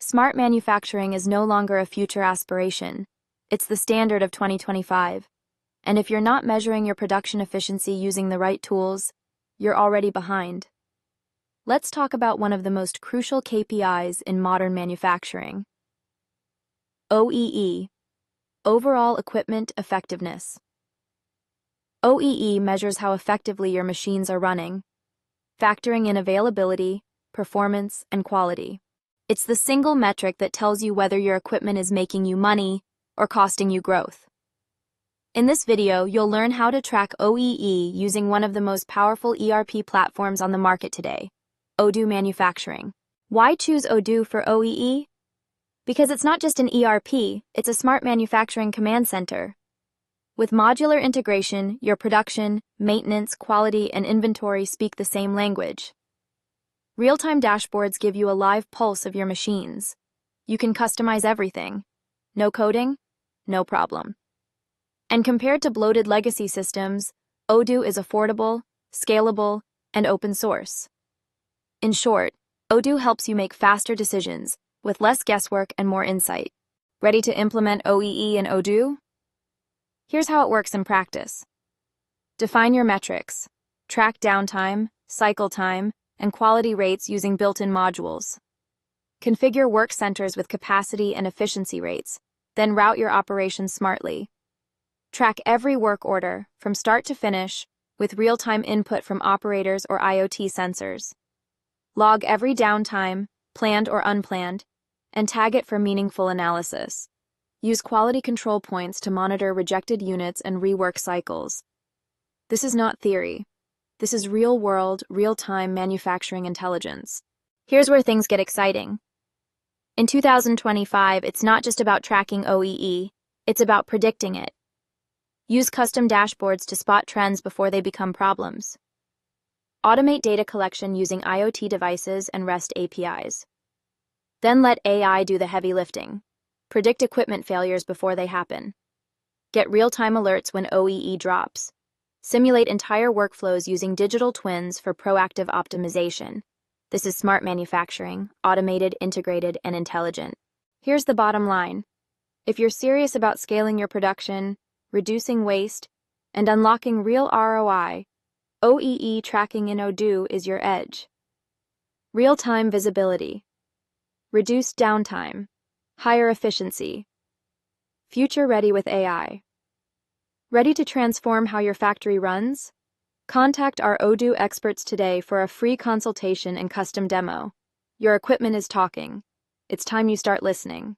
Smart manufacturing is no longer a future aspiration. It's the standard of 2025. And if you're not measuring your production efficiency using the right tools, you're already behind. Let's talk about one of the most crucial KPIs in modern manufacturing. OEE, Overall Equipment Effectiveness. OEE measures how effectively your machines are running, factoring in availability, performance, and quality. It's the single metric that tells you whether your equipment is making you money or costing you growth. In this video, you'll learn how to track OEE using one of the most powerful ERP platforms on the market today, Odoo Manufacturing. Why choose Odoo for OEE? Because it's not just an ERP, it's a smart manufacturing command center. With modular integration, your production, maintenance, quality, and inventory speak the same language. Real-time dashboards give you a live pulse of your machines. You can customize everything. No coding? No problem. And compared to bloated legacy systems, Odoo is affordable, scalable, and open source. In short, Odoo helps you make faster decisions with less guesswork and more insight. Ready to implement OEE in Odoo? Here's how it works in practice. Define your metrics. Track downtime, cycle time, and quality rates using built-in modules. Configure work centers with capacity and efficiency rates, then route your operations smartly. Track every work order, from start to finish, with real-time input from operators or IoT sensors. Log every downtime, planned or unplanned, and tag it for meaningful analysis. Use quality control points to monitor rejected units and rework cycles. This is not theory. This is real-world, real-time manufacturing intelligence. Here's where things get exciting. In 2025, it's not just about tracking OEE, it's about predicting it. Use custom dashboards to spot trends before they become problems. Automate data collection using IoT devices and REST APIs. Then let AI do the heavy lifting. Predict equipment failures before they happen. Get real-time alerts when OEE drops. Simulate entire workflows using digital twins for proactive optimization. This is smart manufacturing, automated, integrated, and intelligent. Here's the bottom line. If you're serious about scaling your production, reducing waste, and unlocking real ROI, OEE tracking in Odoo is your edge. Real-time visibility. Reduced downtime. Higher efficiency. Future-ready with AI. Ready to transform how your factory runs? Contact our Odoo experts today for a free consultation and custom demo. Your equipment is talking. It's time you start listening.